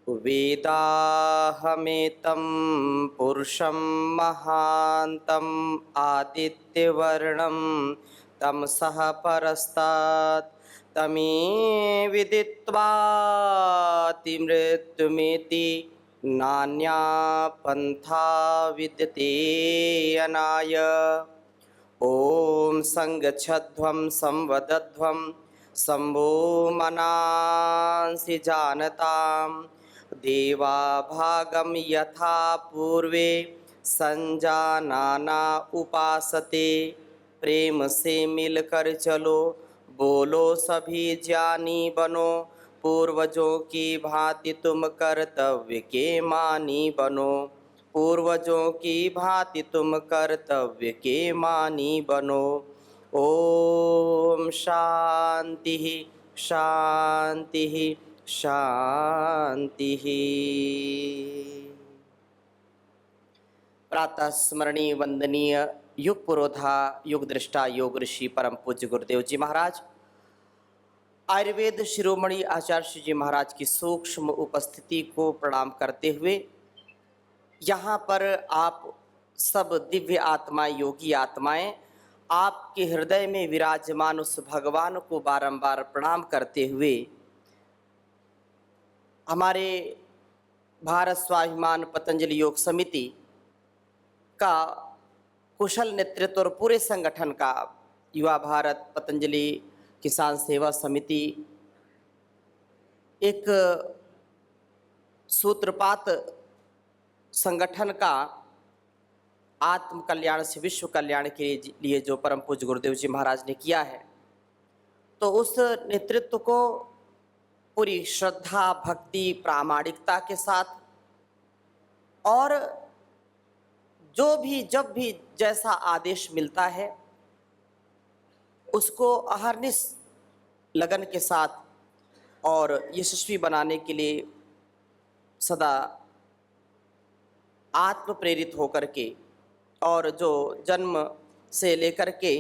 वेदाहमेतं पुरुषं महान्तं आदित्यवर्णं तमसः परस्तात् तमे विदित्वातिमृत्युमेति नान्या पन्था विद्यते अनाय। ॐ संगच्छध्वं संवदध्वं शम्भो मनांसि जानतां देवा भागं यथा पूर्वे संजानाना उपासते। प्रेम से मिलकर चलो, बोलो सभी ज्ञानी बनो, पूर्वजों की भांति तुम कर्तव्य के मानी बनो। पूर्वजों की भांति तुम कर्तव्य के मानी बनो। ओम शांति शांति शांति। प्रातः स्मरणीय वंदनीय युग पुरोधा युग दृष्टा योग ऋषि परम पूज्य गुरुदेव जी महाराज, आयुर्वेद शिरोमणि आचार्य जी महाराज की सूक्ष्म उपस्थिति को प्रणाम करते हुए यहाँ पर आप सब दिव्य आत्माएं, योगी आत्माएं, आपके हृदय में विराजमान उस भगवान को बारंबार प्रणाम करते हुए हमारे भारत स्वाभिमान पतंजलि योग समिति का कुशल नेतृत्व और पूरे संगठन का युवा भारत पतंजलि किसान सेवा समिति एक सूत्रपात संगठन का आत्म कल्याण से विश्व कल्याण के लिए जो परम पूज्य गुरुदेव जी महाराज ने किया है, तो उस नेतृत्व को पूरी श्रद्धा भक्ति प्रामाणिकता के साथ और जो भी जब भी जैसा आदेश मिलता है उसको अहर्निश लगन के साथ और यशस्वी बनाने के लिए सदा आत्म प्रेरित होकर के और जो जन्म से लेकर के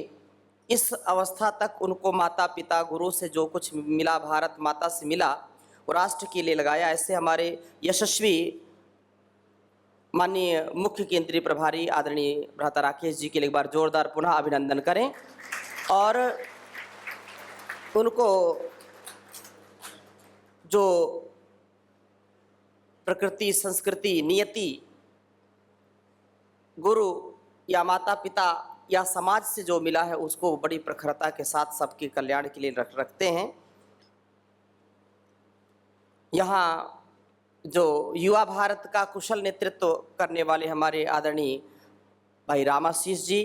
इस अवस्था तक उनको माता पिता गुरु से जो कुछ मिला, भारत माता से मिला, वो राष्ट्र के लिए लगाया। ऐसे हमारे यशस्वी माननीय मुख्य केंद्रीय प्रभारी आदरणीय भ्राता राकेश जी के लिए एक बार जोरदार पुनः अभिनंदन करें और उनको जो प्रकृति संस्कृति नियति गुरु या माता पिता या समाज से जो मिला है उसको बड़ी प्रखरता के साथ सबके कल्याण के लिए रखते हैं। यहाँ जो युवा भारत का कुशल नेतृत्व करने वाले हमारे आदरणीय भाई रामाशीष जी,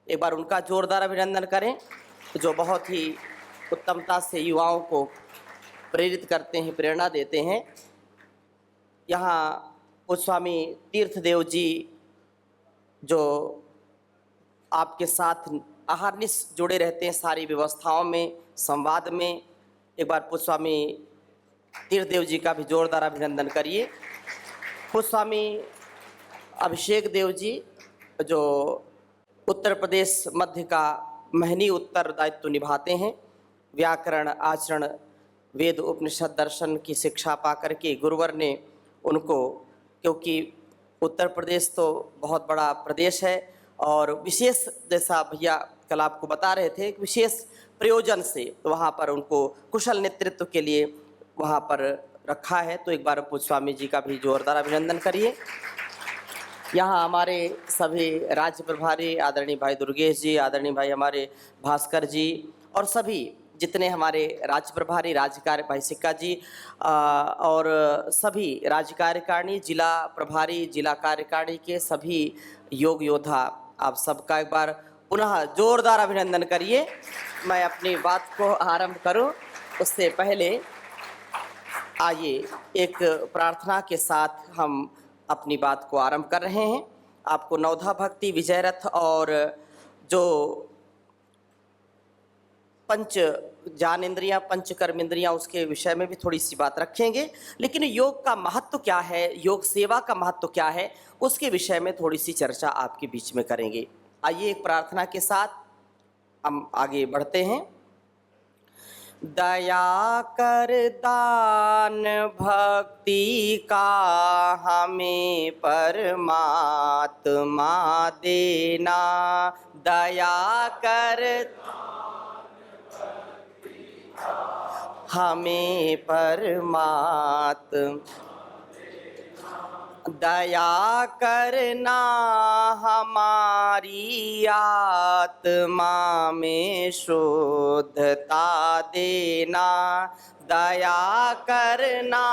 एक बार उनका जोरदार अभिनंदन करें, जो बहुत ही उत्तमता से युवाओं को प्रेरित करते हैं, प्रेरणा देते हैं। यहाँ पूज्य स्वामी तीर्थदेव जी जो आपके साथ अहर्निश जुड़े रहते हैं सारी व्यवस्थाओं में, संवाद में, एक बार पूज्य स्वामी तीर्थदेव जी का भी जोरदार अभिनंदन करिए। पूज्य स्वामी अभिषेक देव जी जो उत्तर प्रदेश मध्य का महनी उत्तरदायित्व निभाते हैं, व्याकरण आचरण वेद उपनिषद दर्शन की शिक्षा पाकर के गुरुवर ने उनको, क्योंकि उत्तर प्रदेश तो बहुत बड़ा प्रदेश है और विशेष, जैसा भैया कल आपको बता रहे थे, एक विशेष प्रयोजन से वहाँ पर उनको कुशल नेतृत्व के लिए वहाँ पर रखा है। तो एक बार पूज्य स्वामी जी का भी जोरदार अभिनंदन करिए। यहाँ हमारे सभी राज्य प्रभारी आदरणीय भाई दुर्गेश जी, आदरणीय भाई हमारे भास्कर जी और सभी जितने हमारे राज्य प्रभारी राज्य कार्य भाई सिक्का जी और सभी राज्य कार्यकारिणी जिला प्रभारी जिला कार्यकारिणी के सभी योग योद्धा, आप सबका एक बार पुनः जोरदार अभिनंदन करिए। मैं अपनी बात को आरंभ करूं उससे पहले आइए एक प्रार्थना के साथ हम अपनी बात को आरंभ कर रहे हैं। आपको नवधा भक्ति विजय रथ और जो पंच ज्ञानेंद्रियां पंच कर्मेंद्रियां उसके विषय में भी थोड़ी सी बात रखेंगे, लेकिन योग का महत्व क्या है, योग सेवा का महत्व क्या है, उसके विषय में थोड़ी सी चर्चा आपके बीच में करेंगे। आइए एक प्रार्थना के साथ हम आगे बढ़ते हैं। दया कर दान भक्ति का हमें परमात्मा देना। दया कर हमें परमात्मा दया करना हमारी आत्मा में शुद्धता देना। दया करना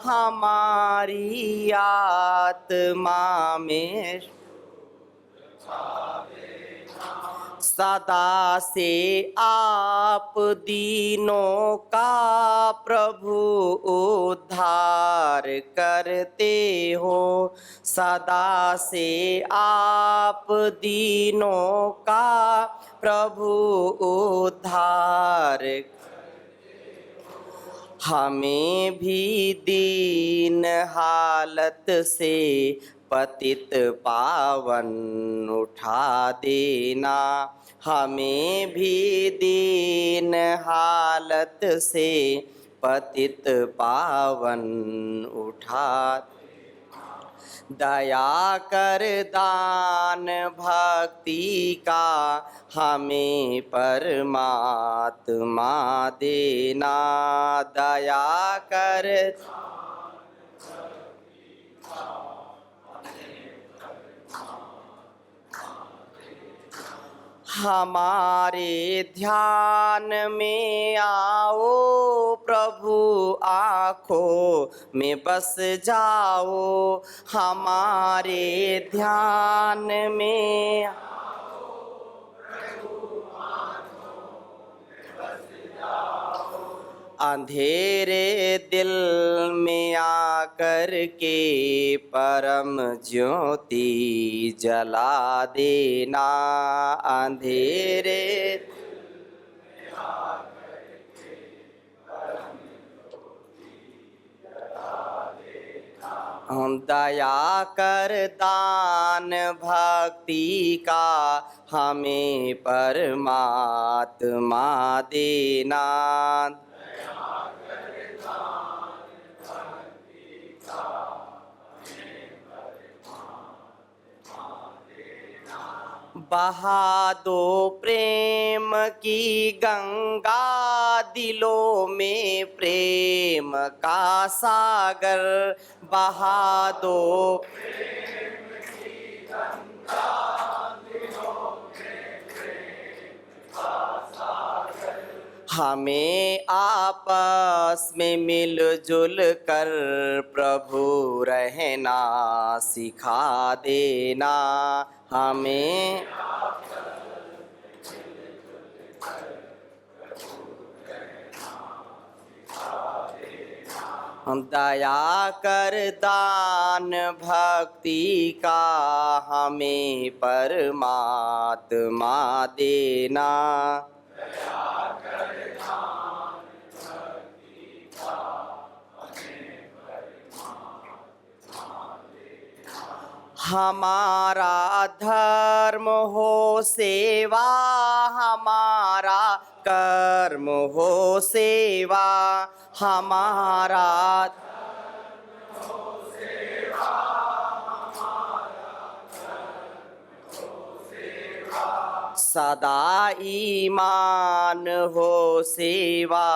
हमारी आत्मा में सदा से आप दीनों का प्रभु उद्धार करते हो। सदा से आप दीनों का प्रभु उद्धार हमें भी दीन हालत से पतित पावन उठा देना। हमें भी दीन हालत से पतित पावन उठा दया कर दान भक्ति का हमें परमात्मा देना। दया कर हमारे ध्यान में आओ प्रभु, आँखों में बस जाओ। हमारे ध्यान में अंधेरे दिल में आकर के परम ज्योति जला देना। अंधेरे दया कर दान भक्ति का हमें परमात्मा देना। बहा दो प्रेम की गंगा, दिलों में प्रेम का सागर। बहा दो प्रेम की गंगा, दिलों में प्रेम का सागर। हमें आपस में मिलजुल कर प्रभु रहना सिखा देना। हमें हम दया कर दान भक्ति का हमें परमात्मा देना। हमारा धर्म हो सेवा, हमारा कर्म हो सेवा। हमारा धर्म हो सेवा, हमारा कर्म हो सेवा। सदा ईमान हो सेवा,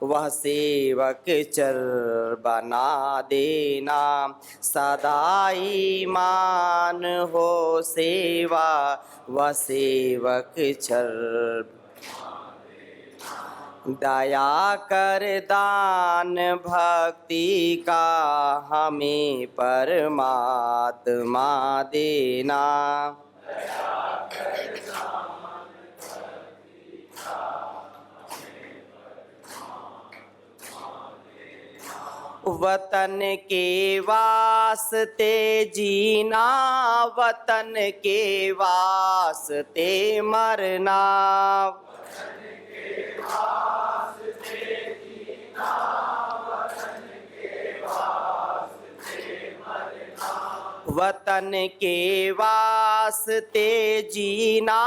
वह सेवक चर बना देना। सदा ईमान हो सेवा, वह सेवक चर दया कर दान भक्ति का हमें परमात्मा देना। वतन के वास्ते जीना, वतन के वास्ते मरना। वतन के वास्ते जीना,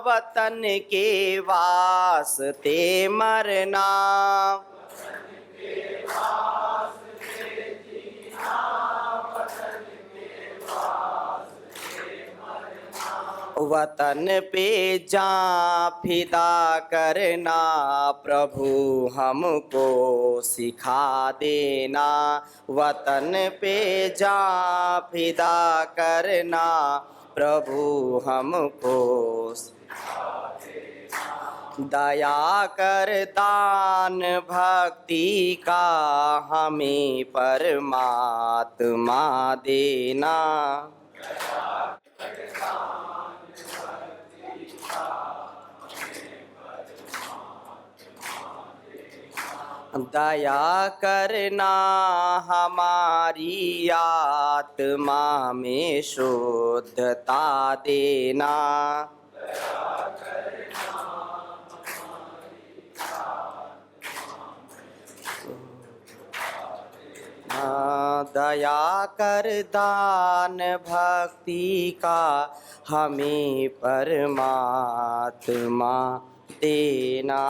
वतन के वास्ते मरना, वतन पे जान फिदा करना, प्रभु हमको सिखा देना। वतन पे जान फिदा करना, प्रभु हमको दया कर दान भक्ति का हमें परमात्मा देना। दया करना हमारी आत्मा में शुद्धता देना। दया कर दान भक्ति का हमें परमात्मा देना।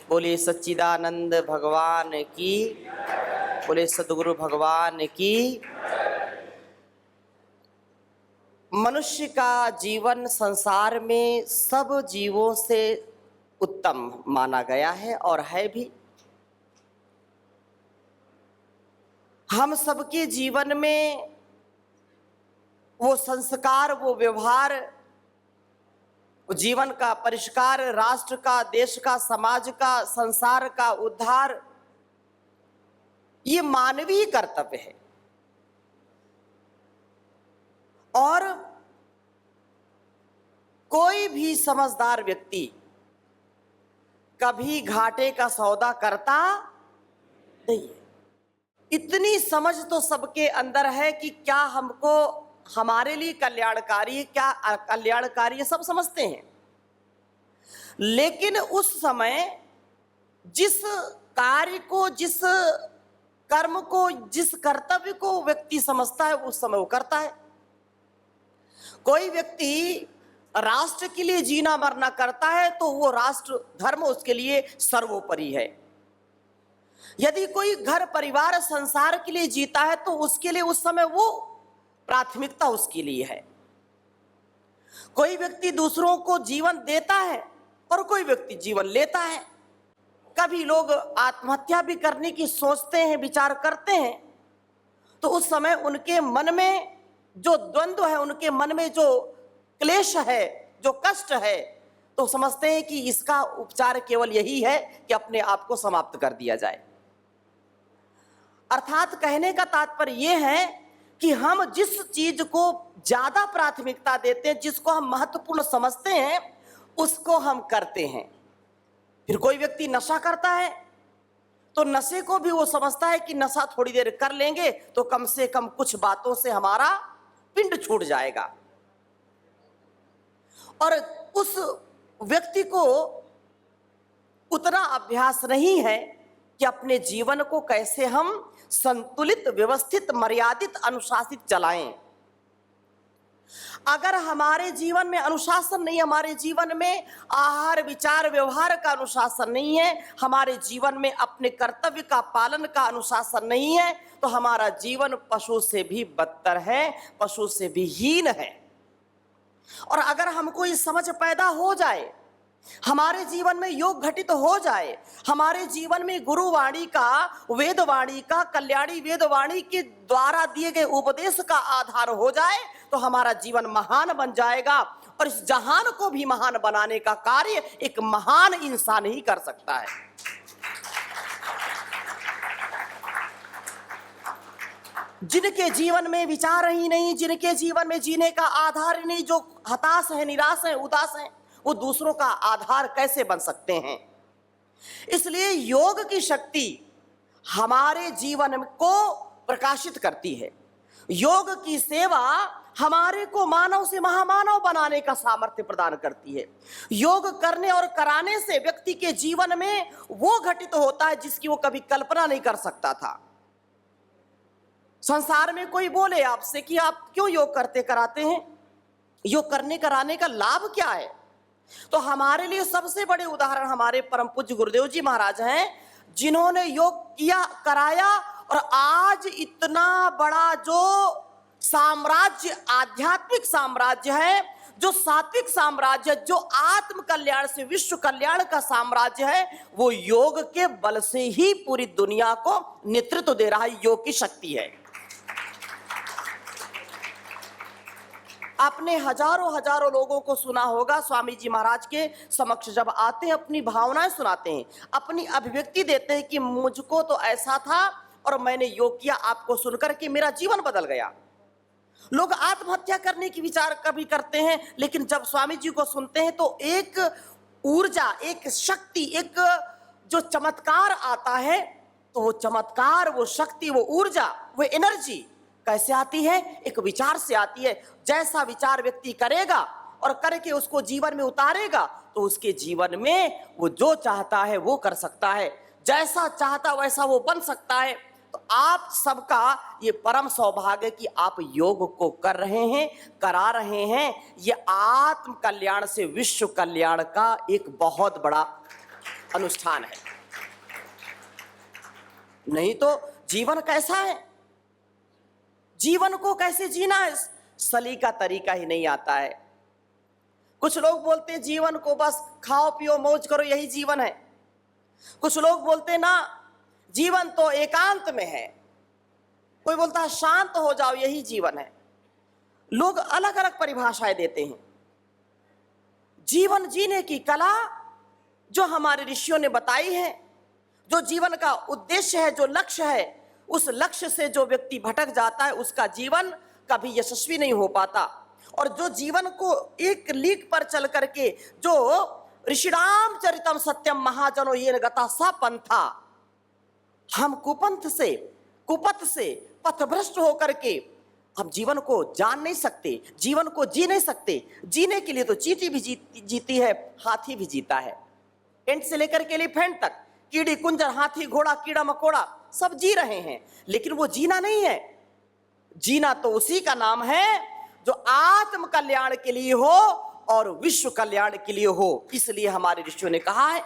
बोले सच्चिदानंद भगवान की, बोले सद्गुरु भगवान की। मनुष्य का जीवन संसार में सब जीवों से उत्तम माना गया है और है भी। हम सबके जीवन में वो संस्कार, वो व्यवहार, जीवन का परिष्कार, राष्ट्र का, देश का, समाज का, संसार का उद्धार, ये मानवीय कर्तव्य है। और कोई भी समझदार व्यक्ति कभी घाटे का सौदा करता नहीं है। इतनी समझ तो सबके अंदर है कि क्या हमको हमारे लिए कल्याणकारी है, क्या अकल्याणकारी है, सब समझते हैं। लेकिन उस समय जिस कार्य को, जिस कर्म को, जिस कर्तव्य को व्यक्ति समझता है, उस समय वो करता है। कोई व्यक्ति राष्ट्र के लिए जीना मरना करता है तो वो राष्ट्र धर्म उसके लिए सर्वोपरि है। यदि कोई घर परिवार संसार के लिए जीता है तो उसके लिए उस समय वो प्राथमिकता उसके लिए है। कोई व्यक्ति दूसरों को जीवन देता है और कोई व्यक्ति जीवन लेता है। कभी लोग आत्महत्या भी करने की सोचते हैं, विचार करते हैं, तो उस समय उनके मन में जो द्वंद्व है, उनके मन में जो क्लेश है, जो कष्ट है, तो समझते हैं कि इसका उपचार केवल यही है कि अपने आप को समाप्त कर दिया जाए। अर्थात कहने का तात्पर्य यह है कि हम जिस चीज को ज्यादा प्राथमिकता देते हैं, जिसको हम महत्वपूर्ण समझते हैं, उसको हम करते हैं। फिर कोई व्यक्ति नशा करता है तो नशे को भी वो समझता है कि नशा थोड़ी देर कर लेंगे तो कम से कम कुछ बातों से हमारा पिंड छूट जाएगा। और उस व्यक्ति को उतना अभ्यास नहीं है कि अपने जीवन को कैसे हम संतुलित, व्यवस्थित, मर्यादित, अनुशासित चलाएं। अगर हमारे जीवन में अनुशासन नहीं, हमारे जीवन में आहार विचार व्यवहार का अनुशासन नहीं है, हमारे जीवन में अपने कर्तव्य का पालन का अनुशासन नहीं है, तो हमारा जीवन पशु से भी बदतर है, पशु से भी हीन है। और अगर हमको ये समझ पैदा हो जाए, हमारे जीवन में योग घटित हो जाए, हमारे जीवन में गुरुवाणी का, वेदवाणी का, कल्याणी वेदवाणी के द्वारा दिए गए उपदेश का आधार हो जाए, तो हमारा जीवन महान बन जाएगा। और इस जहान को भी महान बनाने का कार्य एक महान इंसान ही कर सकता है। जिनके जीवन में विचार ही नहीं, जिनके जीवन में जीने का आधार ही नहीं, जो हताश है, निराश है, उदास है, वो दूसरों का आधार कैसे बन सकते हैं। इसलिए योग की शक्ति हमारे जीवन को प्रकाशित करती है। योग की सेवा हमारे को मानव से महामानव बनाने का सामर्थ्य प्रदान करती है। योग करने और कराने से व्यक्ति के जीवन में वो घटित होता है जिसकी वो कभी कल्पना नहीं कर सकता था। संसार में कोई बोले आपसे कि आप क्यों योग करते कराते हैं, योग करने कराने का लाभ क्या है, तो हमारे लिए सबसे बड़े उदाहरण हमारे परम पूज्य गुरुदेव जी महाराज हैं, जिन्होंने योग किया कराया और आज इतना बड़ा जो साम्राज्य, आध्यात्मिक साम्राज्य है, जो सात्विक साम्राज्य, जो आत्म कल्याण से विश्व कल्याण का साम्राज्य है, वो योग के बल से ही पूरी दुनिया को नेतृत्व दे रहा है। योग की शक्ति है। आपने हजारों हजारों लोगों को सुना होगा, स्वामी जी महाराज के समक्ष जब आते हैं अपनी भावनाएं सुनाते हैं, अपनी अभिव्यक्ति देते हैं कि मुझको तो ऐसा था और मैंने योग किया, आपको सुनकर के मेरा जीवन बदल गया। लोग आत्महत्या करने की विचार कभी करते हैं, लेकिन जब स्वामी जी को सुनते हैं तो एक ऊर्जा, एक शक्ति, एक जो चमत्कार आता है, तो वो चमत्कार, वो शक्ति, वो ऊर्जा, वो एनर्जी कैसे आती है? एक विचार से आती है। जैसा विचार व्यक्ति करेगा और करके उसको जीवन में उतारेगा, तो उसके जीवन में वो जो चाहता है वो कर सकता है, जैसा चाहता वैसा वो बन सकता है। तो आप सबका ये परम सौभाग्य कि आप योग को कर रहे हैं, करा रहे हैं। ये आत्म कल्याण से विश्व कल्याण का एक बहुत बड़ा अनुष्ठान है। नहीं तो जीवन कैसा है, जीवन को कैसे जीना है, सलीका तरीका ही नहीं आता है। कुछ लोग बोलते हैं जीवन को बस खाओ पियो मौज करो यही जीवन है। कुछ लोग बोलते हैं ना जीवन तो एकांत में है, कोई बोलता है शांत हो जाओ यही जीवन है। लोग अलग अलग परिभाषाएं देते हैं। जीवन जीने की कला जो हमारे ऋषियों ने बताई है, जो जीवन का उद्देश्य है, जो लक्ष्य है, उस लक्ष्य से जो व्यक्ति भटक जाता है उसका जीवन कभी यशस्वी नहीं हो पाता। और जो जीवन को एक लीक पर चल करके, जो ऋषिराम चरितम सत्यम महाजनो ये गता सा पंथा, हम कुपंथ से, कुपथ से पथभ्रष्ट होकर के हम जीवन को जान नहीं सकते, जीवन को जी नहीं सकते। जीने के लिए तो चींटी भी जीती है, हाथी भी जीता है, एंट से लेकर के एलिफेंट तक, कीड़ी कुंजर, हाथी घोड़ा, कीड़ा मकोड़ा सब जी रहे हैं, लेकिन वो जीना नहीं है। जीना तो उसी का नाम है जो आत्म कल्याण के लिए हो और विश्व कल्याण के लिए हो। इसलिए हमारे ऋषियों ने कहा है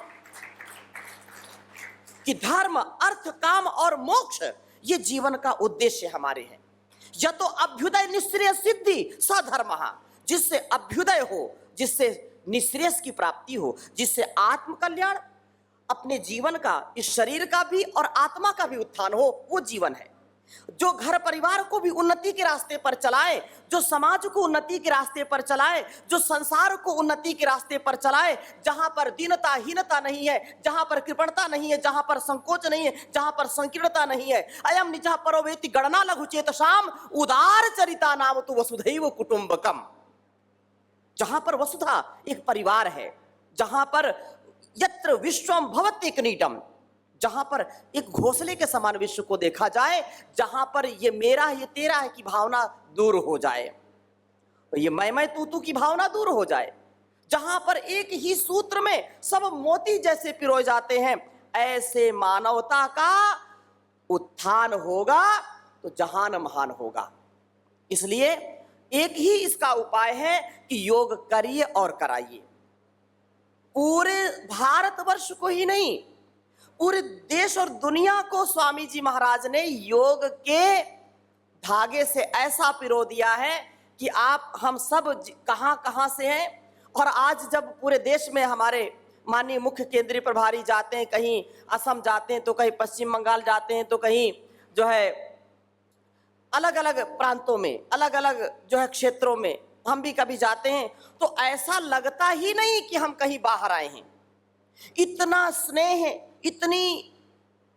कि धर्म, अर्थ, काम और मोक्ष ये जीवन का उद्देश्य हमारे हैं। या तो अभ्युदय निश्रेय सिद्धि सधर्म, जिससे अभ्युदय हो, जिससे निश्रेय की प्राप्ति हो, जिससे आत्म कल्याण, अपने जीवन का, इस शरीर का भी और आत्मा का भी उत्थान हो, वो जीवन है। जो घर परिवार को भी उन्नति के रास्ते पर चलाए, जो समाज को उन्नति के रास्ते पर चलाए, जो संसार को उन्नति के रास्ते पर चलाए, जहां पर दीनता हीनता नहीं है, जहां पर कृपणता नहीं है, जहां पर संकोच नहीं है, जहां पर संकीर्णता नहीं है। अयम निजः परोवेति गणना लघु चेतसाम उदार चरिता नाम तो वसुधैव कुटुंबकम। जहां पर वसुधा एक परिवार है, जहां पर यत्र विश्वम भवत्येकनीडम, जहां पर एक घोंसले के समान विश्व को देखा जाए, जहां पर ये मेरा ये तेरा है की भावना दूर हो जाए, ये मैं तू की भावना दूर हो जाए, जहां पर एक ही सूत्र में सब मोती जैसे पिरोए जाते हैं, ऐसे मानवता का उत्थान होगा तो जहान महान होगा। इसलिए एक ही इसका उपाय है कि योग करिए और कराइए। पूरे भारतवर्ष को ही नहीं, पूरे देश और दुनिया को स्वामी जी महाराज ने योग के धागे से ऐसा पिरो दिया है कि आप हम सब कहां कहां से हैं। और आज जब पूरे देश में हमारे माननीय मुख्य केंद्रीय प्रभारी जाते हैं, कहीं असम जाते हैं तो कहीं पश्चिम बंगाल जाते हैं, तो कहीं जो है अलग अलग प्रांतों में, अलग अलग जो है क्षेत्रों में हम भी कभी जाते हैं, तो ऐसा लगता ही नहीं कि हम कहीं बाहर आए हैं। इतना स्नेह, इतनी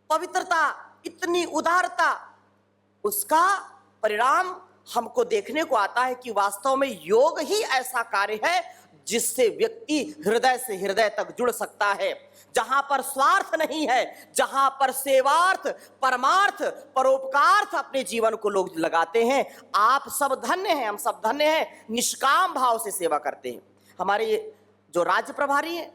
पवित्रता, इतनी उदारता, उसका परिणाम हमको देखने को आता है कि वास्तव में योग ही ऐसा कार्य है जिससे व्यक्ति हृदय से हृदय तक जुड़ सकता है, जहां पर स्वार्थ नहीं है, जहां पर सेवार्थ, परमार्थ, परोपकार अपने जीवन को लोग लगाते हैं। आप सब धन्य हैं, हम सब धन्य हैं, निष्काम भाव से सेवा करते हैं। हमारे जो राज्य प्रभारी हैं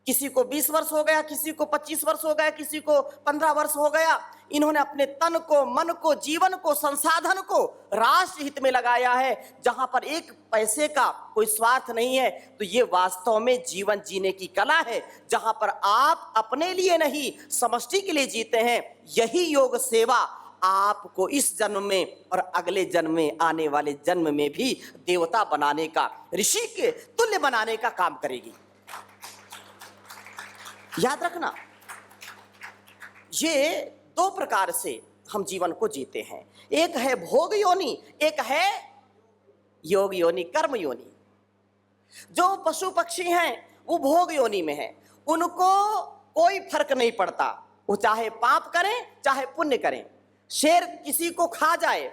किसी को 20 वर्ष हो गया, किसी को 25 वर्ष हो गया, किसी को 15 वर्ष हो गया। इन्होंने अपने तन को, मन को, जीवन को, संसाधन को राष्ट्र हित में लगाया है, जहां पर एक पैसे का कोई स्वार्थ नहीं है। तो ये वास्तव में जीवन जीने की कला है, जहां पर आप अपने लिए नहीं समष्टि के लिए जीते हैं। यही योग सेवा आपको इस जन्म में और अगले जन्म में, आने वाले जन्म में भी देवता बनाने का, ऋषि के तुल्य बनाने का काम करेगी। याद रखना, ये दो प्रकार से हम जीवन को जीते हैं। एक है भोग योनि, एक है योग योनि, कर्म योनि। जो पशु पक्षी हैं वो भोग योनि में हैं, उनको कोई फर्क नहीं पड़ता, वो चाहे पाप करें चाहे पुण्य करें। शेर किसी को खा जाए,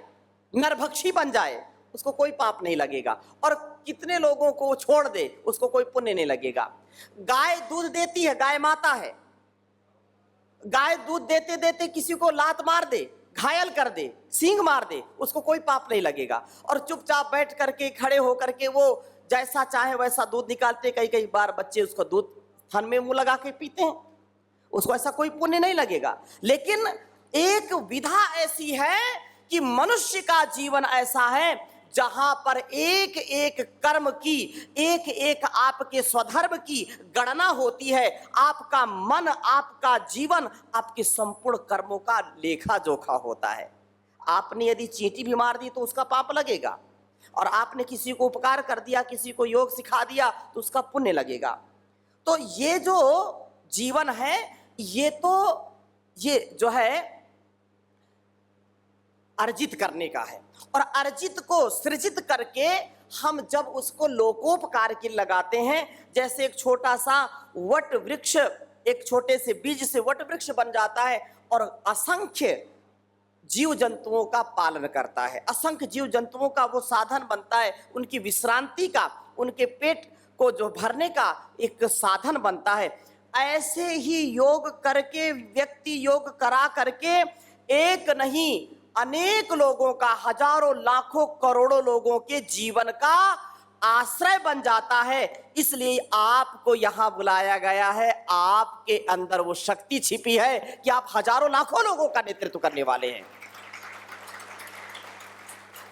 नरभक्षी बन जाए, उसको कोई पाप नहीं लगेगा, और कितने लोगों को छोड़ दे, उसको कोई पुण्य नहीं लगेगा। गाय दूध देती है, गाय माता है, गाय दूध देते देते किसी को लात मार दे, घायल कर दे, सींग मार दे, उसको कोई पाप नहीं लगेगा, और चुपचाप बैठ करके, खड़े होकर के वो जैसा चाहे वैसा दूध निकालते। कई कई बार बच्चे उसको दूध थन में मुंह लगा के पीते हैं, उसको ऐसा कोई पुण्य नहीं लगेगा। लेकिन एक विधा ऐसी है कि मनुष्य का जीवन ऐसा है जहां पर एक एक कर्म की, एक एक आपके स्वधर्म की गणना होती है। आपका मन, आपका जीवन, आपके संपूर्ण कर्मों का लेखा जोखा होता है। आपने यदि चींटी भी मार दी तो उसका पाप लगेगा, और आपने किसी को उपकार कर दिया, किसी को योग सिखा दिया तो उसका पुण्य लगेगा। तो ये जो जीवन है, ये जो है अर्जित करने का है, और अर्जित को सृजित करके हम जब उसको लोकोपकार के लगाते हैं, जैसे एक छोटा सा वट वृक्ष एक छोटे से बीज से वट वृक्ष बन जाता है और असंख्य जीव जंतुओं का पालन करता है, असंख्य जीव जंतुओं का वो साधन बनता है, उनकी विश्रांति का, उनके पेट को जो भरने का एक साधन बनता है। ऐसे ही योग करके व्यक्ति, योग करा करके एक नहीं अनेक लोगों का, हजारों लाखों करोड़ों लोगों के जीवन का आश्रय बन जाता है। इसलिए आपको यहां बुलाया गया है। आपके अंदर वो शक्ति छिपी है कि आप हजारों लाखों लोगों का नेतृत्व करने वाले हैं।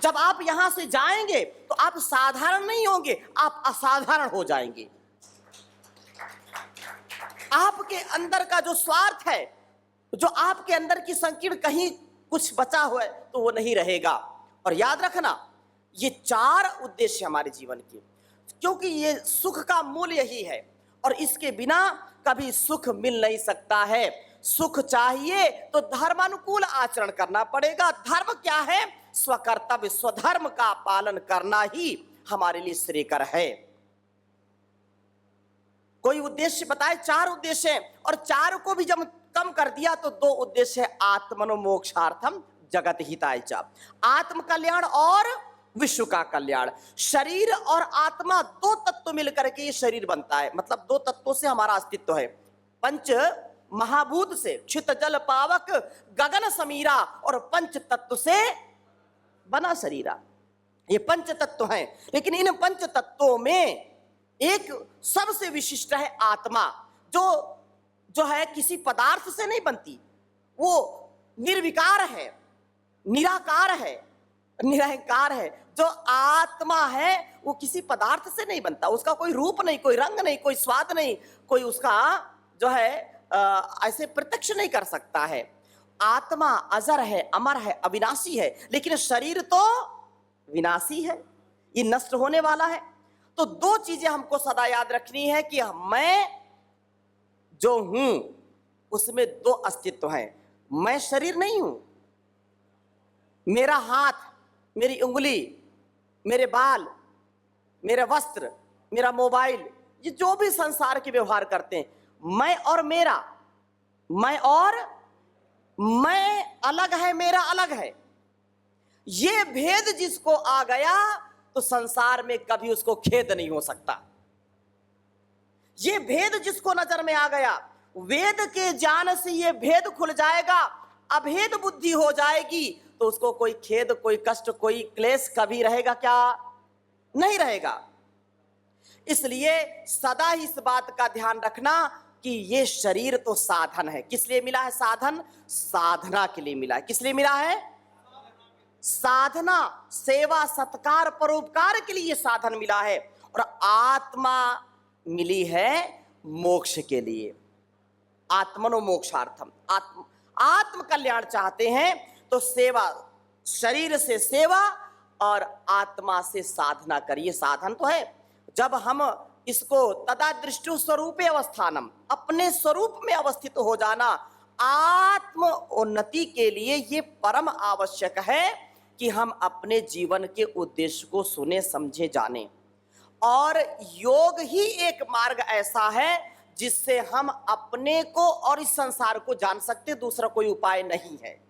जब आप यहां से जाएंगे तो आप साधारण नहीं होंगे, आप असाधारण हो जाएंगे। आपके अंदर का जो स्वार्थ है, जो आपके अंदर की संकीर्ण कहीं कुछ बचा हुआ है, तो वो नहीं रहेगा। और याद रखना, ये चार उद्देश्य हमारे जीवन के, क्योंकि ये सुख का मूल यही है, और इसके बिना कभी सुख मिल नहीं सकता है। सुख चाहिए तो धर्मानुकूल आचरण करना पड़ेगा। धर्म क्या है? स्वकर्तव्य, स्वधर्म का पालन करना ही हमारे लिए श्रेयकर है। कोई उद्देश्य बताए, चार उद्देश्य हैं, और चार को भी जब कम कर दिया तो दो उद्देश्य है, आत्मनो मोक्षार्थम जगत हिताय च, आत्म कल्याण और विश्व का कल्याण। शरीर और आत्मा दो तत्व मिलकर के ये शरीर बनता है, मतलब दो तत्वों से हमारा अस्तित्व है। पंच महाभूत से, क्षित जल पावक गगन समीरा, और पंच तत्व से बना शरीरा। ये पंच तत्व हैं, लेकिन इन पंच तत्वों में एक सबसे विशिष्ट है आत्मा, जो है किसी पदार्थ से नहीं बनती, वो निर्विकार है, निराकार है, निरहंकार है। जो आत्मा है वो किसी पदार्थ से नहीं बनता, उसका कोई रूप नहीं, कोई रंग नहीं, कोई स्वाद नहीं, कोई उसका जो है ऐसे प्रत्यक्ष नहीं कर सकता है। आत्मा अजर है, अमर है, अविनाशी है, लेकिन शरीर तो विनाशी है, ये नष्ट होने वाला है। तो दो चीजें हमको सदा याद रखनी है कि मैं जो हूं उसमें दो अस्तित्व हैं। मैं शरीर नहीं हूं, मेरा हाथ, मेरी उंगली, मेरे बाल, मेरे वस्त्र, मेरा मोबाइल, ये जो भी संसार के व्यवहार करते हैं, मैं और मेरा, मैं और मैं अलग है, मेरा अलग है। ये भेद जिसको आ गया तो संसार में कभी उसको खेद नहीं हो सकता। ये भेद जिसको नजर में आ गया, वेद के ज्ञान से ये भेद खुल जाएगा, अभेद बुद्धि हो जाएगी, तो उसको कोई खेद, कोई कष्ट, कोई क्लेश कभी रहेगा क्या? नहीं रहेगा। इसलिए सदा ही इस बात का ध्यान रखना कि ये शरीर तो साधन है। किस लिए मिला है साधन? साधना के लिए मिला है। किस लिए मिला है? साधना, सेवा, सत्कार, परोपकार के लिए ये साधन मिला है। और आत्मा मिली है मोक्ष के लिए। आत्मनो मोक्षार्थम, आत्म कल्याण चाहते हैं तो सेवा, शरीर से सेवा और आत्मा से साधना करिए। साधन तो है। जब हम इसको तदा दृष्टि स्वरूपे अवस्थानम, अपने स्वरूप में अवस्थित हो जाना, आत्म उन्नति के लिए ये परम आवश्यक है कि हम अपने जीवन के उद्देश्य को सुने, समझे, जाने। और योग ही एक मार्ग ऐसा है जिससे हम अपने को और इस संसार को जान सकते, दूसरा कोई उपाय नहीं है।